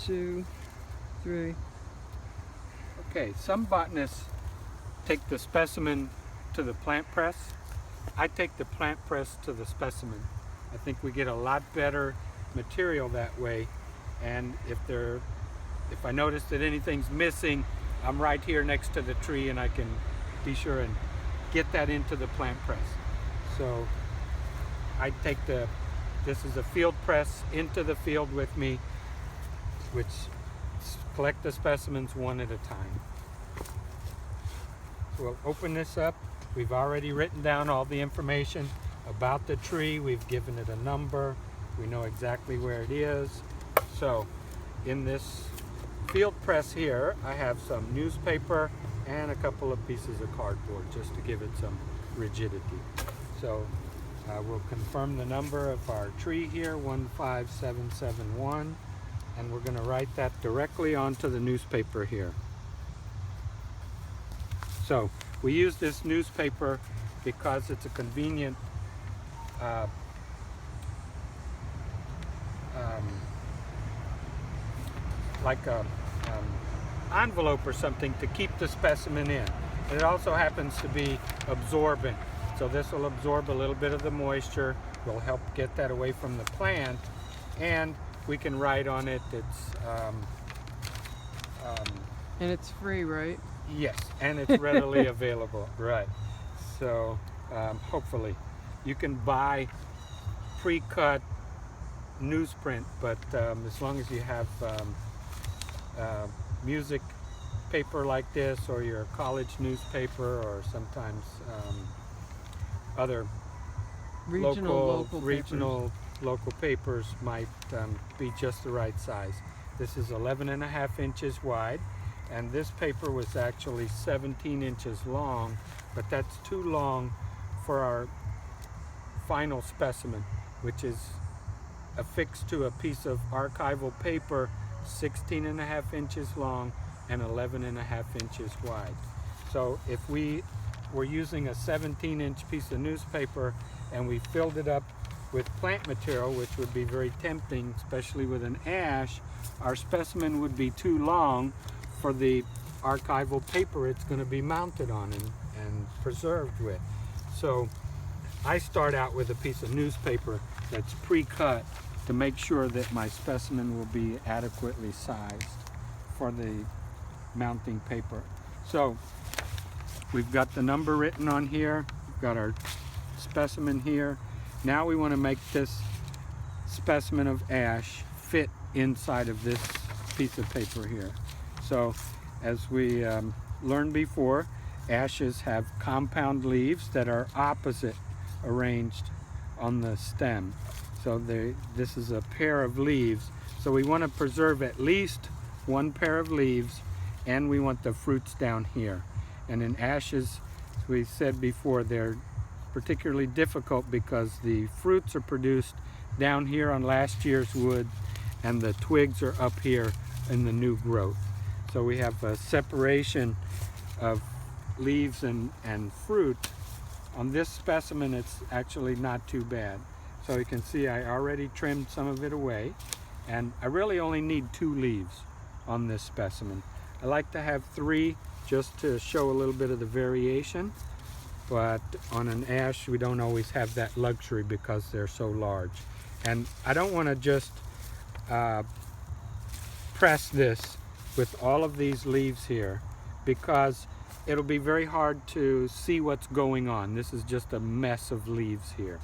2, 3. Okay, some botanists take the specimen to the plant press. I take the plant press to the specimen. I think we get a lot better material that way, and if I notice that anything's missing, I'm right here next to the tree and I can be sure and get that into the plant press. So I take this is a field press into the field with me, which collect the specimens one at a time. So we'll open this up. We've already written down all the information about the tree. We've given it a number. We know exactly where it is. So in this field press here, I have some newspaper and a couple of pieces of cardboard just to give it some rigidity. So we'll confirm the number of our tree here, 15771, and we're going to write that directly onto the newspaper here. So we use this newspaper because it's a convenient like a envelope or something to keep the specimen in. And it also happens to be absorbent. So this will absorb a little bit of the moisture, will help get that away from the plant, and we can write on it. And it's free, right? Yes, and it's readily available, right. So hopefully you can buy pre-cut newsprint, but as long as you have music paper like this, or your college newspaper, or sometimes other Regional local papers might be just the right size. This is 11.5 inches wide, and this paper was actually 17 inches long, but that's too long for our final specimen, which is affixed to a piece of archival paper 16.5 inches long and 11.5 inches wide. So if we were using a 17-inch piece of newspaper and we filled it up with plant material, which would be very tempting, especially with an ash, our specimen would be too long for the archival paper it's going to be mounted on and preserved with. So I start out with a piece of newspaper that's pre-cut to make sure that my specimen will be adequately sized for the mounting paper. So we've got the number written on here, we've got our specimen here. Now we want to make this specimen of ash fit inside of this piece of paper here. So as we learned before, ashes have compound leaves that are opposite arranged on the stem. So this is a pair of leaves. So we want to preserve at least one pair of leaves, and we want the fruits down here. And in ashes, as we said before, they're particularly difficult because the fruits are produced down here on last year's wood, and the twigs are up here in the new growth. So we have a separation of leaves and fruit. On this specimen, it's actually not too bad. So you can see I already trimmed some of it away, and I really only need 2 leaves on this specimen. I like to have 3 just to show a little bit of the variation, but on an ash we don't always have that luxury because they're so large. And I don't want to just press this with all of these leaves here, because it'll be very hard to see what's going on. This is just a mess of leaves here.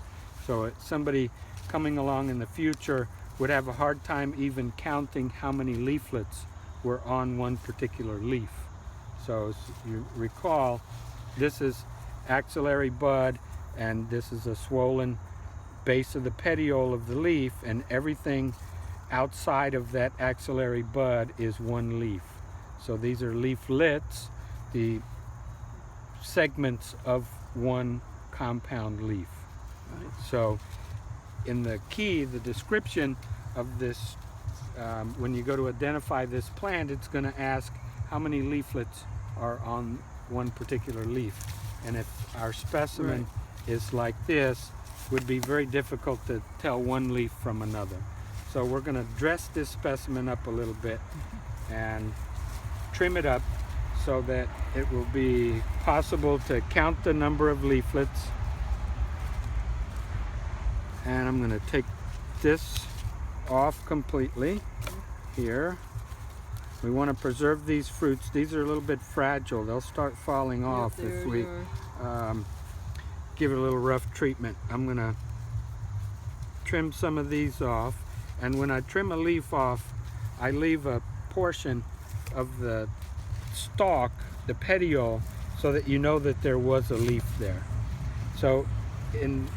So somebody coming along in the future would have a hard time even counting how many leaflets were on one particular leaf. So as you recall, this is axillary bud, and this is a swollen base of the petiole of the leaf, and everything outside of that axillary bud is one leaf. So these are leaflets, the segments of one compound leaf. So in the key, the description of this, when you go to identify this plant, it's going to ask how many leaflets are on one particular leaf. And if our specimen is like this, it would be very difficult to tell one leaf from another. So we're going to dress this specimen up a little bit and trim it up so that it will be possible to count the number of leaflets. And I'm going to take this off completely here. We want to preserve these fruits. These are a little bit fragile. They'll start falling off if we give it a little rough treatment. I'm going to trim some of these off, and when I trim a leaf off, I leave a portion of the stalk, the petiole, so that you know that there was a leaf there. So in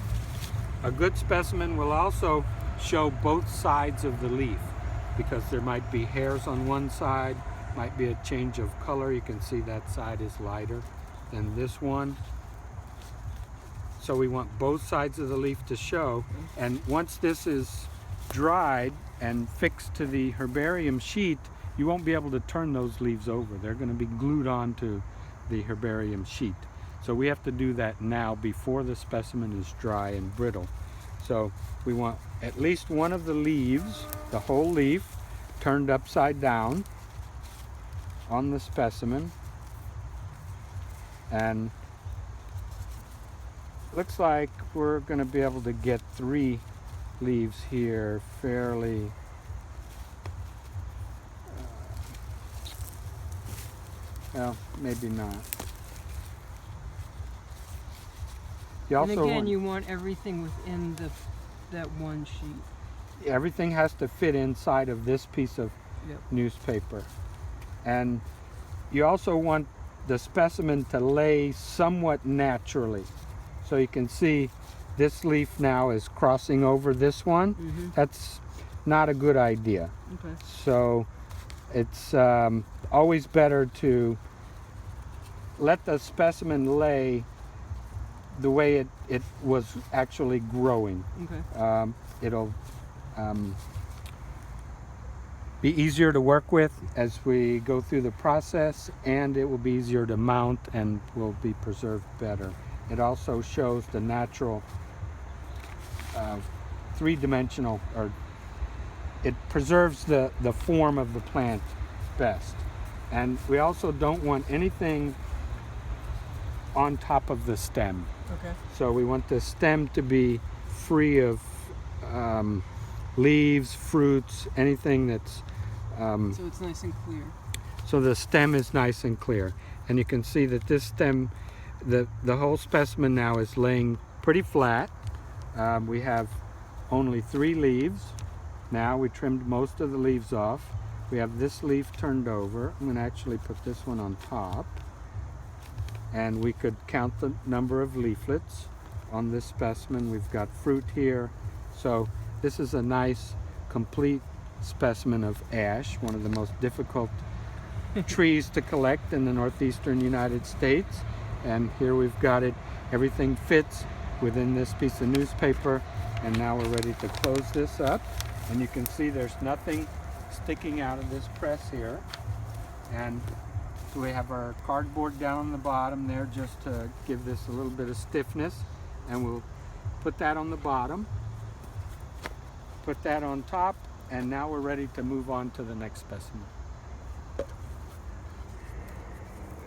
a good specimen will also show both sides of the leaf, because there might be hairs on one side, might be a change of color. You can see that side is lighter than this one. So we want both sides of the leaf to show. And once this is dried and fixed to the herbarium sheet, you won't be able to turn those leaves over. They're going to be glued onto the herbarium sheet. So we have to do that now before the specimen is dry and brittle. So we want at least one of the leaves, the whole leaf, turned upside down on the specimen. And looks like we're going to be able to get 3 leaves here fairly well, maybe not. You also and again, you want everything within that one sheet. Everything has to fit inside of this piece of newspaper. And you also want the specimen to lay somewhat naturally. So you can see this leaf now is crossing over this one. That's not a good idea. Okay. So it's always better to let the specimen lay the way it was actually growing. Okay. It'll be easier to work with as we go through the process, and it will be easier to mount and will be preserved better. It also shows the natural three-dimensional, or it preserves the form of the plant best. And we also don't want anything on top of the stem. Okay. So we want the stem to be free of leaves, fruits, anything that's so it's nice and clear. so the stem is nice and clear. And you can see that this stem, the whole specimen now is laying pretty flat. We have only 3 leaves. Now we trimmed most of the leaves off. We have this leaf turned over. I'm going to actually put this one on top. And we could count the number of leaflets on this specimen. We've got fruit here. So this is a nice, complete specimen of ash, one of the most difficult trees to collect in the northeastern United States. And here we've got it. Everything fits within this piece of newspaper. And now we're ready to close this up. And you can see there's nothing sticking out of this press here. And so we have our cardboard down on the bottom there just to give this a little bit of stiffness. And we'll put that on the bottom, put that on top, and now we're ready to move on to the next specimen.